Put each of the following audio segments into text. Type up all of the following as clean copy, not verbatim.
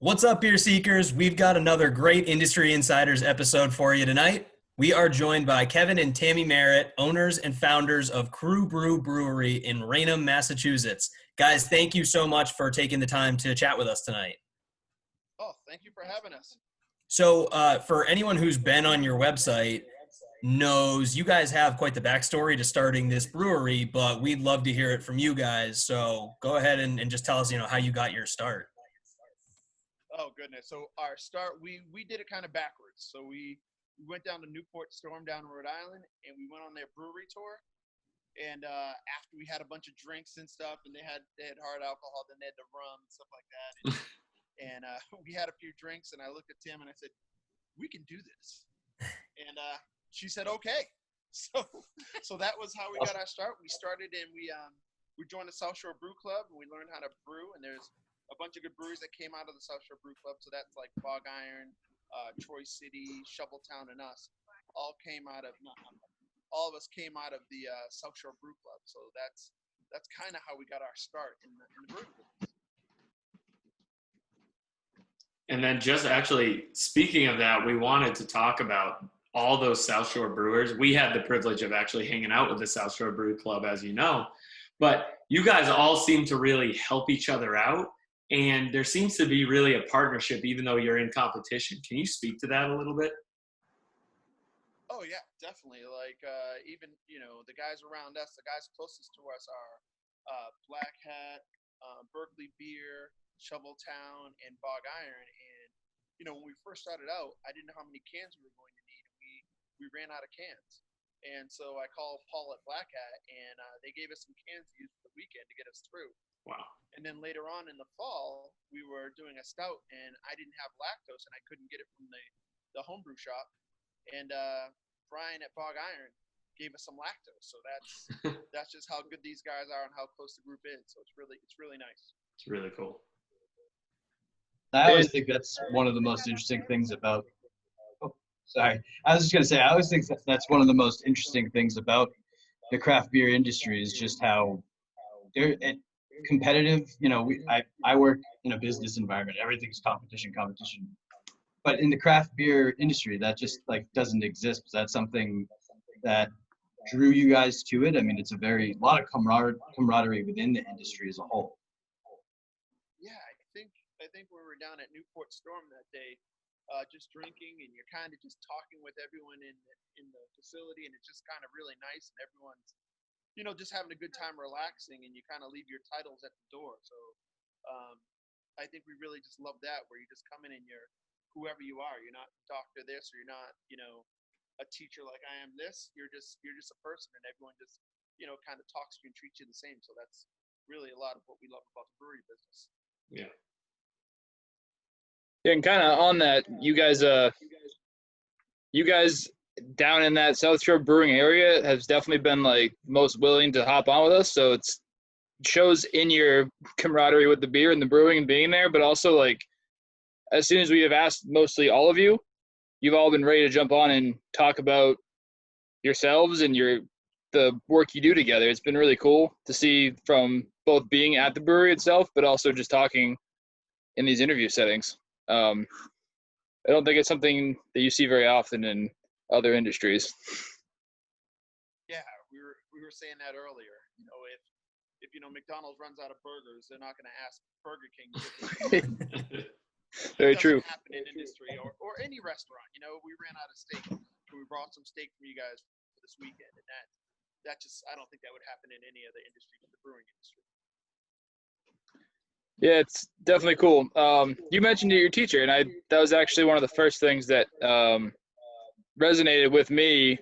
What's up, beer seekers? We've got another great Industry Insiders episode for you tonight. We are joined by Kevin and Tammy Merritt, owners and founders of Crue Brewery in Raynham, Massachusetts. Guys, thank you so much for taking the time to chat with us tonight. Oh, thank you for having us. For anyone who's been on your website, knows you guys have quite the backstory to starting this brewery, but we'd love to hear it from you guys. So go ahead and just tell us, how you got your start. Oh goodness. So our start, we did it kind of backwards. So we went down to Newport Storm down in Rhode Island, and we went on their brewery tour. And after we had a bunch of drinks and stuff, and they had hard alcohol, then they had the rum and stuff like that. And we had a few drinks, and I looked at Tim and I said, "We can do this." And she said, "Okay." So that was how we got our start. We started and we joined the South Shore Brew Club, and we learned how to brew. And there's a bunch of good breweries that came out of the South Shore Brew Club. So that's like Bog Iron, Troy City, Shoveltown, and us. All came out of all of us came out of the South Shore Brew Club. So that's kind of how we got our start in the brew business. And then just actually speaking of that, we wanted to talk about all those South Shore brewers. We had the privilege of actually hanging out with the South Shore Brew Club, as you know, but you guys all seem to really help each other out. And there seems to be really a partnership, even though you're in competition. Can you speak to that a little bit? Oh yeah, definitely. Like even the guys around us, the guys closest to us are Black Hat, Berkeley Beer, Shoveltown, and Bog Iron. And when we first started out, I didn't know how many cans we were going to need. We ran out of cans, and so I called Paul at Black Hat, and they gave us some cans to use for the weekend to get us through. Wow. And then later on in the fall, we were doing a stout, and I didn't have lactose, and I couldn't get it from the homebrew shop. And Brian at Bog Iron gave us some lactose. So that's just how good these guys are and how close the group is. So it's really nice. It's really cool. I always think that's one of the most interesting things about. Oh, sorry. I was just gonna say I always think that's one of the most interesting things about the craft beer industry is just how they're competitive. I work in a business environment. Everything's competition. But in the craft beer industry, that just doesn't exist. Was that something that drew you guys to it? I mean, it's a lot of camaraderie within the industry as a whole. Yeah, I think when we were down at Newport Storm that day, just drinking, and you're kind of just talking with everyone in the facility, and it's just kind of really nice, and everyone's just having a good time relaxing, and you kind of leave your titles at the door. So I think we really just love that, where you just come in and you're whoever you are. You're not doctor this, or you're not a teacher like I am this. You're just a person, and everyone just kind of talks to you and treats you the same. So that's really a lot of what we love about the brewery business. Yeah. Yeah, and kind of on that, you guys down in that South Shore Brewing area has definitely been most willing to hop on with us. So it shows in your camaraderie with the beer and the brewing and being there, but also as soon as we have asked mostly all of you, you've all been ready to jump on and talk about yourselves and the work you do together. It's been really cool to see from both being at the brewery itself, but also just talking in these interview settings. I don't think it's something that you see very often in other industries. Yeah, we were saying that earlier. If McDonald's runs out of burgers, they're not going to ask Burger King to get them. Very true. Happen in industry or any restaurant. We ran out of steak, and we brought some steak for you guys for this weekend, and that just I don't think that would happen in any other industry but the brewing industry. Yeah, it's definitely cool. You mentioned your teacher, and that was actually one of the first things that resonated with me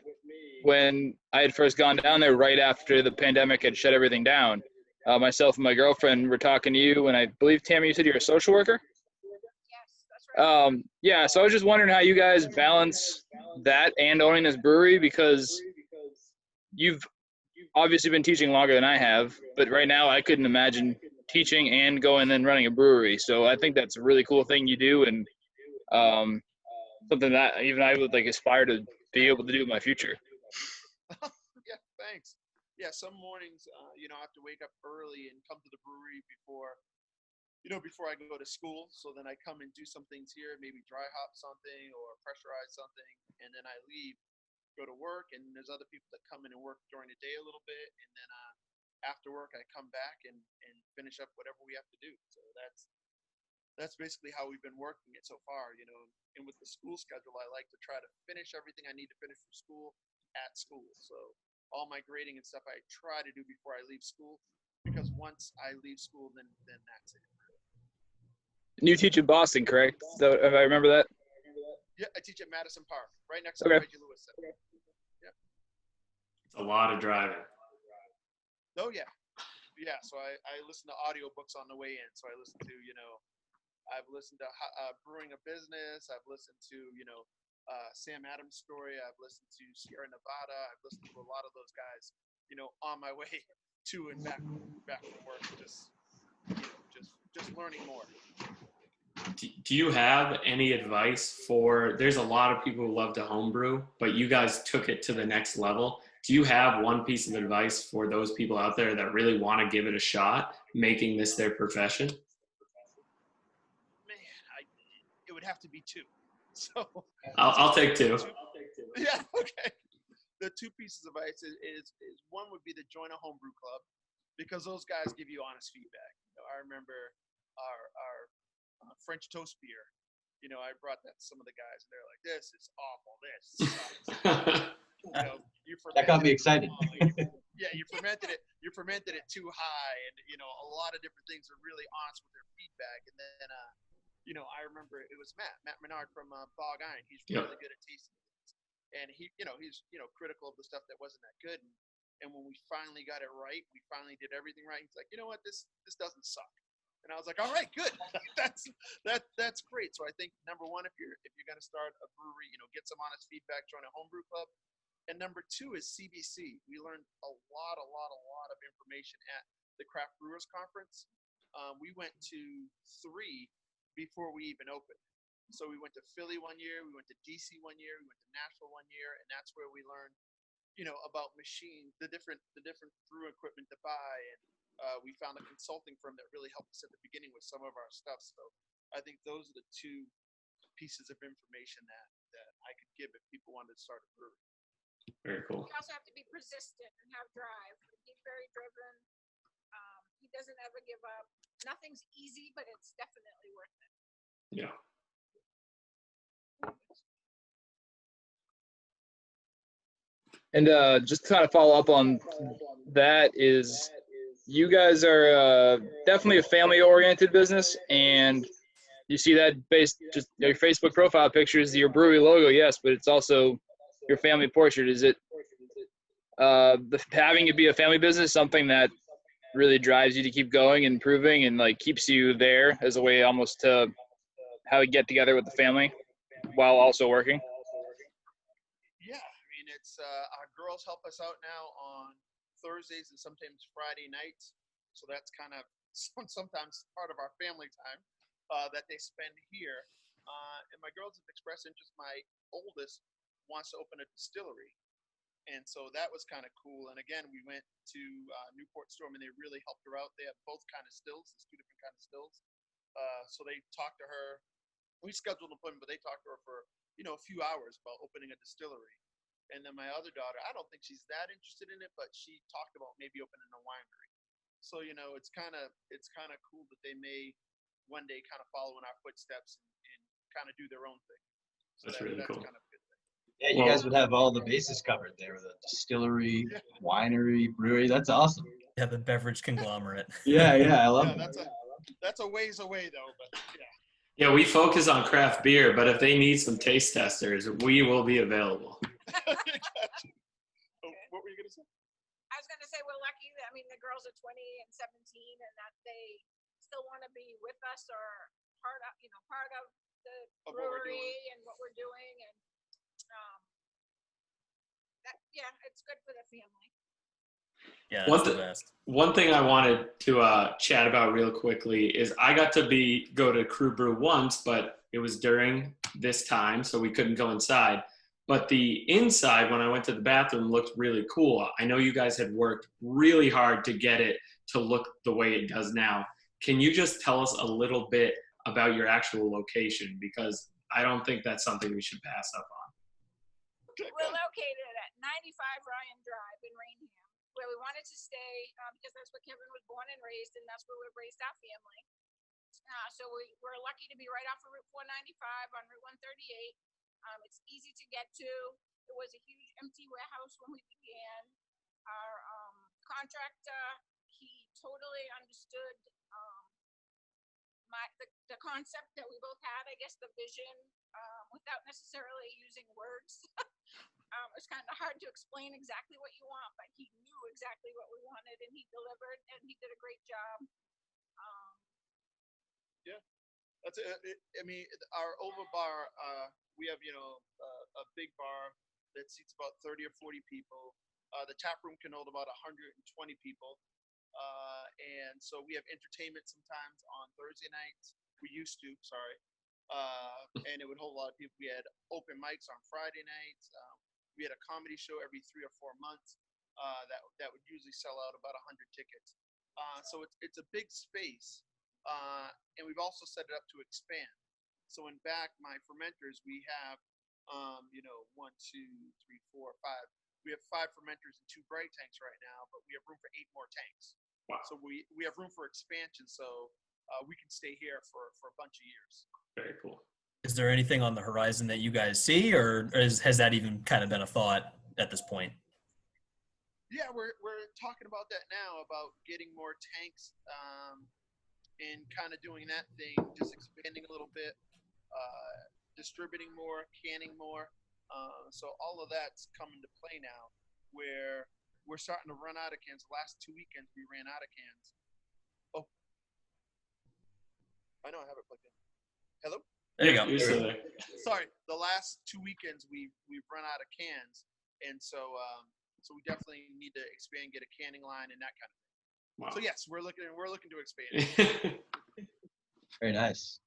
when I had first gone down there right after the pandemic had shut everything down. Myself and my girlfriend were talking to you, and I believe, Tammy, you said you're a social worker? Yeah, so I was just wondering how you guys balance that and owning this brewery, because you've obviously been teaching longer than I have, but right now I couldn't imagine teaching and going and running a brewery. So I think that's a really cool thing you do, and something that even I would aspire to be able to do in my future. Yeah, thanks. Yeah, some mornings, I have to wake up early and come to the brewery before before I go to school. So then I come and do some things here, maybe dry hop something or pressurize something, and then I leave, go to work, and there's other people that come in and work during the day a little bit, and then after work I come back and finish up whatever we have to do. So that's basically how we've been working it so far, and with the school schedule, I like to try to finish everything I need to finish for school at school. So all my grading and stuff I try to do before I leave school, because once I leave school, then that's it. And you teach in Boston, correct? So if I remember that. Yeah, I teach at Madison Park, right next to Okay. Reggie Lewis Center. It's a lot of driving. Oh yeah. Yeah, so I listen to audiobooks on the way in. So I listen to, I've listened to Brewing a Business. I've listened to, Sam Adams' story. I've listened to Sierra Nevada. I've listened to a lot of those guys, on my way to and back from work, just learning more. Do you have any advice for, there's a lot of people who love to homebrew, but you guys took it to the next level. Do you have one piece of advice for those people out there that really want to give it a shot, making this their profession? Man, it would have to be two. So I'll take two. Yeah, okay. The two pieces of advice is one would be to join a homebrew club, because those guys give you honest feedback. I remember our French toast beer. I brought that to some of the guys, and they're like, "This is awful. This sucks." That got me excited. Yeah, you fermented it too high, and a lot of different things are really honest with their feedback. And then I remember it was Matt Menard from Bog Iron. He's really good at tasting things, and he's critical of the stuff that wasn't that good. And when we finally got it right, we finally did everything right. He's like, "You know what? This doesn't suck." And I was like, "All right, good. that's great." So I think number one, if you're going to start a brewery, get some honest feedback, join a homebrew club. And number two is CBC. We learned a lot of information at the Craft Brewers Conference. We went to 3 before we even opened. So we went to Philly one year, we went to DC one year, we went to Nashville one year, and that's where we learned, about machines, the different brew equipment to buy, and we found a consulting firm that really helped us at the beginning with some of our stuff. So I think those are the two pieces of information that I could give if people wanted to start a brewery. Very cool. You also have to be persistent and have drive. He's very driven. He doesn't ever give up. Nothing's easy, but it's definitely worth it. Yeah. And just to kind of follow up on that is, you guys are definitely a family-oriented business, and you see that based just your Facebook profile pictures, your brewery logo, yes, but it's also your family portrait. Is it having it be a family business something that really drives you to keep going and improving and keeps you there as a way almost to how we get together with the family while also working? Yeah, I mean, it's our girls help us out now on Thursdays and sometimes Friday nights. So that's kind of sometimes part of our family time that they spend here. And my girls have expressed interest. My oldest wants to open a distillery. And so that was kind of cool. And again, we went to Newport Storm, and they really helped her out. They have both kind of stills. There's 2 different kind of stills. So they talked to her. We scheduled an appointment, but they talked to her for, a few hours about opening a distillery. And then my other daughter, I don't think she's that interested in it, but she talked about maybe opening a winery. So, it's kind of cool that they may one day kind of follow in our footsteps and kind of do their own thing. So That's really cool. Kind of a good thing. Yeah, you guys would have all the bases covered there with a distillery, winery, brewery. That's awesome. Yeah, the beverage conglomerate. Yeah, I love it. That's a ways away though, but yeah. Yeah, we focus on craft beer, but if they need some taste testers, we will be available. What were you going to say? I was going to say we're lucky that, the girls are 20 and 17 and that they still want to be with us or part of the brewery and what we're doing. And it's good for the family. Yeah, that's the best. One thing I wanted to chat about real quickly is I got to go to Crue Brew once, but it was during this time, so we couldn't go inside. But the inside, when I went to the bathroom, looked really cool. I know you guys had worked really hard to get it to look the way it does now. can you just tell us a little bit about your actual location? Because I don't think that's something we should pass up on. We're located at 95 Ryan Drive in Rainham, where we wanted to stay because that's where Kevin was born and raised, and that's where we raised our family. So we're lucky to be right off of Route 495 on Route 138. It's easy to get to. It was a huge empty warehouse when we began. Our contractor, he totally understood the concept that we both had, I guess the vision, without necessarily using words. It's kind of hard to explain exactly what you want, but he knew exactly what we wanted, and he delivered, and he did a great job. That's it. I mean, our over bar, we have, a big bar that seats about 30 or 40 people. The tap room can hold about 120 people. And so we have entertainment sometimes on Thursday nights. We used to, sorry. And it would hold a lot of people. We had open mics on Friday nights. We had a comedy show every 3 or 4 months that would usually sell out about 100 tickets. So it's a big space. And we've also set it up to expand. So in back, my fermenters, we have, 1, 2, 3, 4, 5. We have 5 fermenters and 2 bright tanks right now, but we have room for 8 more tanks. Wow. So we have room for expansion. So we can stay here for a bunch of years. Very cool. Is there anything on the horizon that you guys see, or has that even kind of been a thought at this point? Yeah, we're talking about that now, about getting more tanks and kind of doing that thing, just expanding a little bit, distributing more, canning more. So all of that's coming to play now, where we're starting to run out of cans. The last 2 weekends we ran out of cans. Oh, I know I have it plugged in. Hello? There you go. You're still there. Sorry, the last 2 weekends we've run out of cans, and so we definitely need to expand, get a canning line and that kind of thing. Wow. So yes, we're looking to expand. Very nice.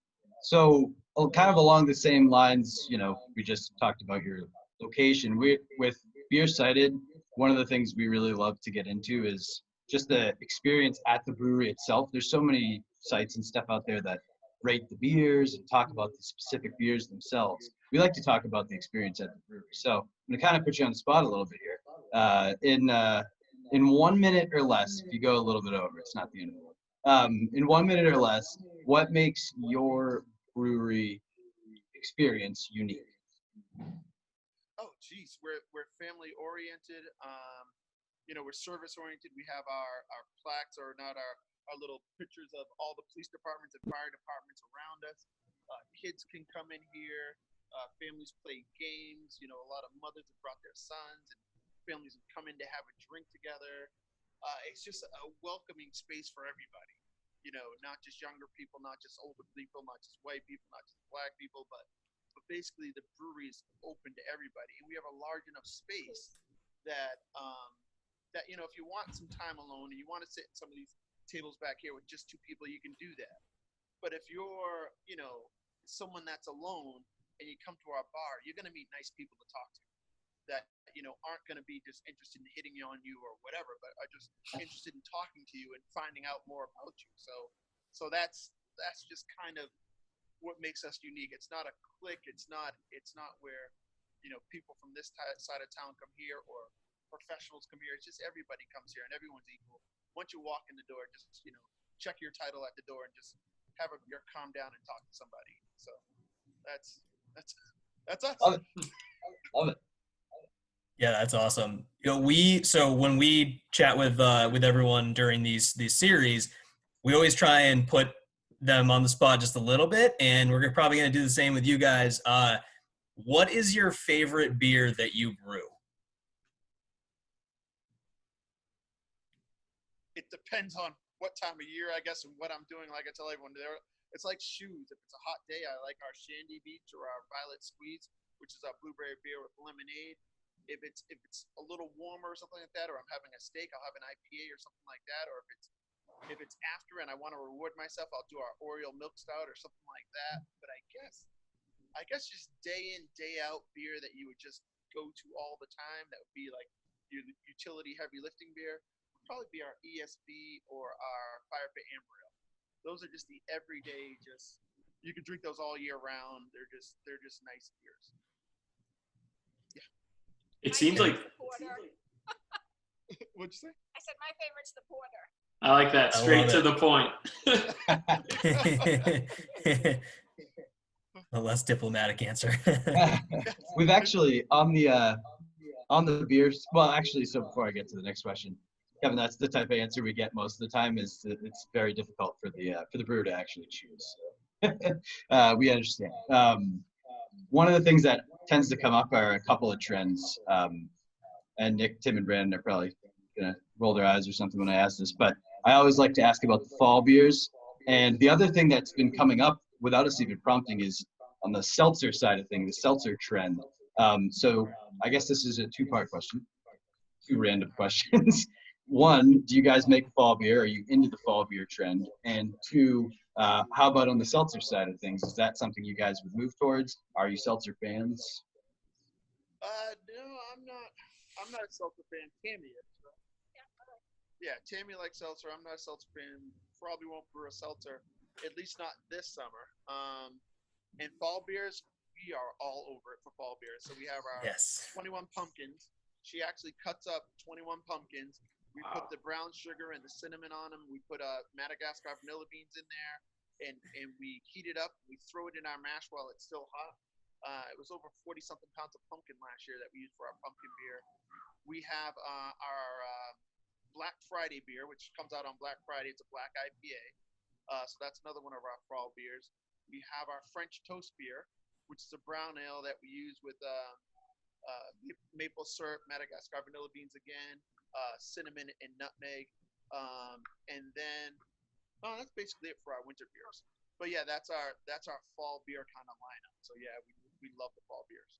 So kind of along the same lines, we just talked about your location. With BeerSighted, one of the things we really love to get into is just the experience at the brewery itself. There's so many sites and stuff out there that rate the beers and talk about the specific beers themselves. We like to talk about the experience at the brewery. So I'm going to kind of put you on the spot a little bit here. In 1 minute or less, if you go a little bit over, it's not the end of the world. In 1 minute or less, what makes your brewery experience unique? Oh, geez, we're family oriented. We're service oriented. We have our plaques, or not our little pictures of all the police departments and fire departments around us. Kids can come in here. Families play games. A lot of mothers have brought their sons, and families have come in to have a drink together. It's just a welcoming space for everybody. Not just younger people, not just older people, not just white people, not just black people, but basically the brewery is open to everybody, and we have a large enough space that if you want some time alone and you want to sit in some of these tables back here with just 2 people, you can do that. But if you're someone that's alone and you come to our bar, you're going to meet nice people to talk to that aren't going to be just interested in hitting on you or whatever, but are just interested in talking to you and finding out more about you. So that's just kind of what makes us unique. It's not a clique. It's not where people from this side of town come here or professionals come here. It's just everybody comes here and everyone's equal. Once you walk in the door, just check your title at the door and just have a beer, calm down, and talk to somebody. So that's us. Love it. Love it. Yeah, that's awesome. So when we chat with everyone during these series, we always try and put them on the spot just a little bit, and we're probably going to do the same with you guys. What is your favorite beer that you brew? It depends on what time of year, I guess, and what I'm doing. Like I tell everyone, it's like shoes. If it's a hot day, I like our Shandy Beach or our Violet Squeeze, which is our blueberry beer with lemonade. If it's a little warmer or something like that, or I'm having a steak, I'll have an IPA or something like that. Or if it's after and I want to reward myself, I'll do our Oreo Milk Stout or something like that. But I guess just day in, day out beer that you would just go to all the time, that would be like your utility heavy lifting beer, would probably be our ESB or our Fire Pit Amber Ale. those are just the everyday. Just you can drink those all year round. They're just nice beers. It My seems like favorite's the porter. What'd you say? I said my favorite's the porter. I like that. I Straight love to the point. A less diplomatic answer. We've actually on the beers. Well, actually, so before I get to the next question, Kevin, that's the type of answer we get most of the time. Is that it's very difficult for the brewer to actually choose. So, we understand. One of the things that tends to come up are a couple of trends. And Nick, Tim, and Brandon are probably gonna roll their eyes or something when I ask this, but I always like to ask about the fall beers. And the other thing that's been coming up without us even prompting is on the seltzer side of things, the seltzer trend. So I guess this is a two-part question, two random questions. One, do you guys make fall beer? Are you into the fall beer trend? And two, how about on the seltzer side of things? Is that something you guys would move towards? Are you seltzer fans? No, I'm not a seltzer fan. Tammy is. Right? Yeah, Tammy likes seltzer. I'm not a seltzer fan. Probably won't brew a seltzer, at least not this summer. And fall beers, we are all over it for fall beers. So we have our Yes. 21 pumpkins. She actually cuts up 21 pumpkins. We put the brown sugar and the cinnamon on them. We put Madagascar vanilla beans in there, and we heat it up. We throw it in our mash while it's still hot. It was over 40-something pounds of pumpkin last year that we used for our pumpkin beer. We have our Black Friday beer, which comes out on Black Friday. It's a black IPA. So that's another one of our fall beers. We have our French toast beer, which is a brown ale that we use with maple syrup, Madagascar vanilla beans again, cinnamon and nutmeg. And then that's basically it for our winter beers. But yeah, that's our fall beer kind of lineup. So yeah, we love the fall beers.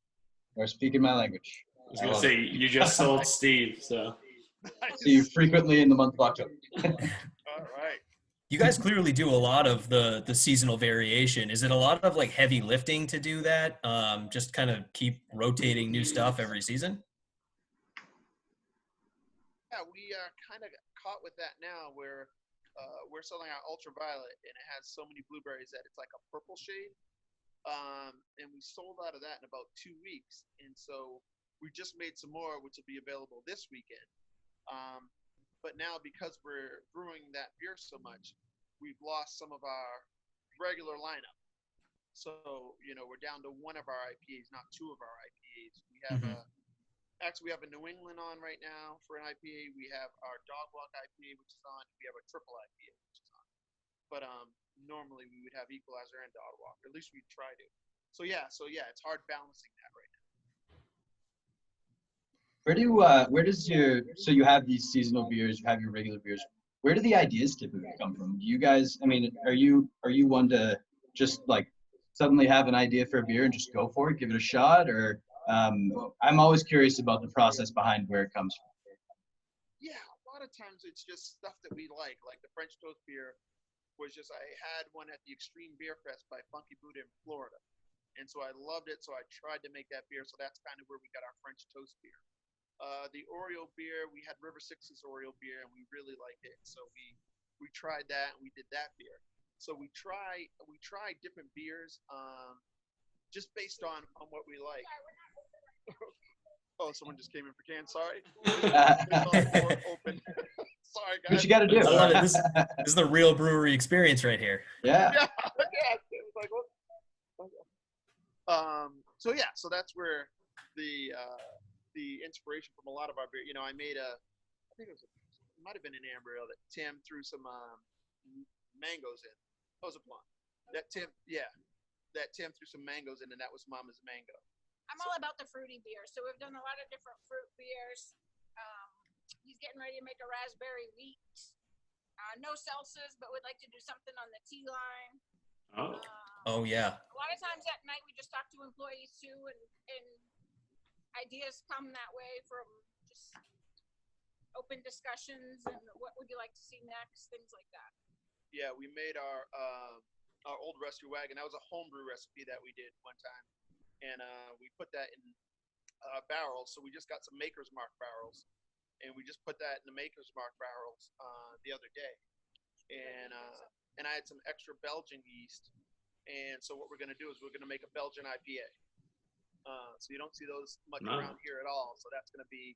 Or speaking my language. I was gonna say you just sold Steve, so See you frequently in the month of October. All right. You guys clearly do a lot of the seasonal variation. Is it a lot of like heavy lifting to do that? Just kind of keep rotating new stuff every season? Yeah, we are kind of caught with that now where we're selling our ultraviolet and it has so many blueberries that it's like a purple shade. And we sold out of that in about 2 weeks. And so we just made some more, which will be available this weekend. But now because we're brewing that beer so much, we've lost some of our regular lineup. So, we're down to one of our IPAs, not two of our IPAs. We have we have a New England on right now for an IPA. We have our Dog Walk IPA, which is on. We have a triple IPA, which is on. But normally we would have Equalizer and Dog Walk. At least we try to. So yeah, it's hard balancing that right now. Where does so you have these seasonal beers, you have your regular beers. Where do the ideas typically come from? Do you guys, I mean, are you one to just like suddenly have an idea for a beer and just go for it, give it a shot? Or I'm always curious about the process behind where it comes from. Yeah, a lot of times it's just stuff that we like the French toast beer was just, I had one at the Extreme Beer Fest by Funky Buddha in Florida. And so I loved it, so I tried to make that beer. So that's kind of where we got our French toast beer. The Oreo beer, we had River Six's Oreo beer, and we really liked it. So we tried that, and we did that beer. So we try different beers just based on what we like. Oh, someone just came in for cans. Sorry. Open. Sorry, guys. What you got to do? I love it. This is the real brewery experience right here. Yeah. Yeah. It was like, what? So that's where the inspiration from a lot of our beer. I made I think it might have been an amber ale that Tim threw some mangoes in. That was a blonde. That Tim threw some mangoes in, and that was Mama's mango. I'm all about the fruity beer, so we've done a lot of different fruit beers. He's getting ready to make a raspberry wheat. No seltzers, but we'd like to do something on the tea line. Oh yeah. A lot of times at night we just talk to employees too, and ideas come that way from just open discussions and what would you like to see next, things like that. Yeah, we made our old rescue wagon. That was a homebrew recipe that we did one time. And we put that in barrels. So we just got some Maker's Mark barrels, and we just put that in the Maker's Mark barrels the other day. and I had some extra Belgian yeast. And so what we're going to do is we're going to make a Belgian IPA. So you don't see those much No. around here at all. So that's going to be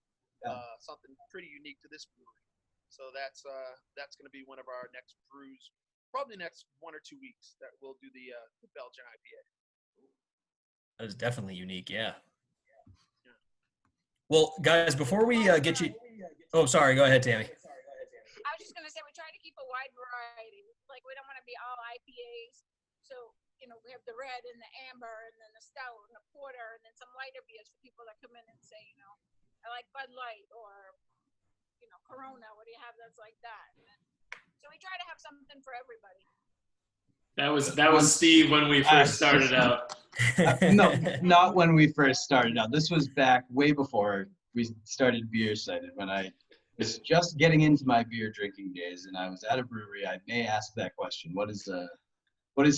something pretty unique to this brewery. So that's going to be one of our next brews, probably next 1 or 2 weeks that we'll do the Belgian IPA. That is definitely unique. Yeah. Well, guys, before we get you, oh, sorry, go ahead, Tammy. I was just gonna say we try to keep a wide variety. Like we don't want to be all IPAs. So we have the red and the amber, and then the stout and the porter, and then some lighter beers for people that come in and say, I like Bud Light or Corona. What do you have that's like that? So we try to have something for everybody. That was Steve when we first started out. No, not when we first started out. This was back way before we started BeerSighted, when I was just getting into my beer drinking days, and I was at a brewery. I may ask that question: what is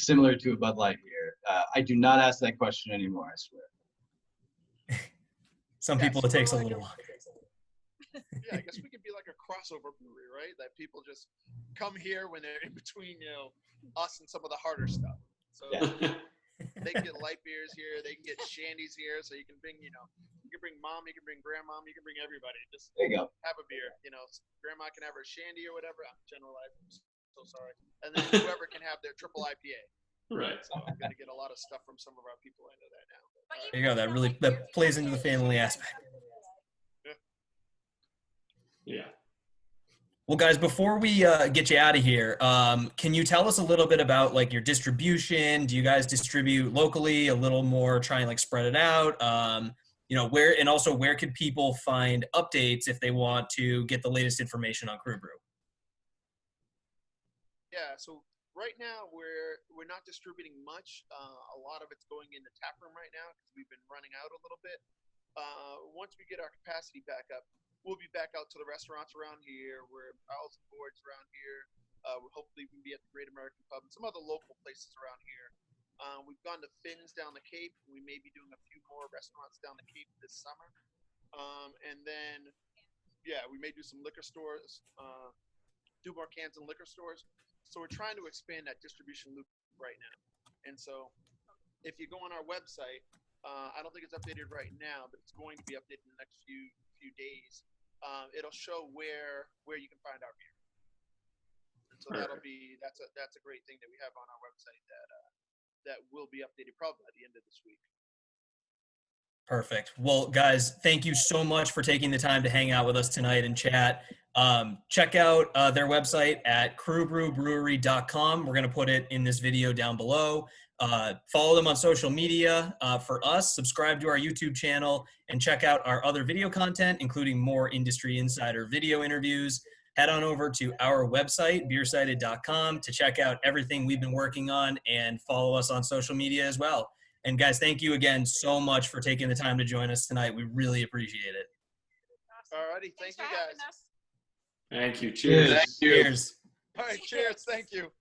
similar to a Bud Light beer? I do not ask that question anymore, I swear. Some people it takes a little longer. Yeah, I guess we could be like a crossover brewery, right? That people just come here when they're in between, us and some of the harder stuff. So they can get light beers here, they can get shandies here, so you can bring, you can bring mom, you can bring grandma, you can bring everybody. Just there you go. Have a beer. Grandma can have her shandy or whatever. I'm generalizing. I'm so sorry. And then whoever can have their triple IPA. Right. So I'm gonna get a lot of stuff from some of our people into that now. There you go. That plays into the family aspect. Yeah. Well, guys, before we get you out of here, can you tell us a little bit about like your distribution? Do you guys distribute locally a little more, try and like spread it out? Where could people find updates if they want to get the latest information on Crue Brew? Yeah, so right now we're not distributing much. A lot of it's going in the tap room right now because we've been running out a little bit. Once we get our capacity back up, we'll be back out to the restaurants around here. We're Owls and Boards around here. We'll hopefully we can be at the Great American Pub and some other local places around here. We've gone to Finn's down the Cape. We may be doing a few more restaurants down the Cape this summer. And then, we may do some liquor stores, do more cans in liquor stores. So we're trying to expand that distribution loop right now. And so if you go on our website, I don't think it's updated right now, but it's going to be updated in the next few days. It'll show where you can find our beer. And so that's a great thing that we have on our website that will be updated probably at the end of this week. Perfect. Well, guys, thank you so much for taking the time to hang out with us tonight and chat. Check out their website at cruebrewbrewery.com. We're going to put it in this video down below. Follow them on social media. For us, subscribe to our YouTube channel and check out our other video content, including more industry insider video interviews. Head on over to our website, BeerSighted.com, to check out everything we've been working on and follow us on social media as well. And guys, thank you again so much for taking the time to join us tonight. We really appreciate it. All righty. Thank you, guys. Thank you. Cheers. Thank you. Cheers. All right. Cheers. Thank you.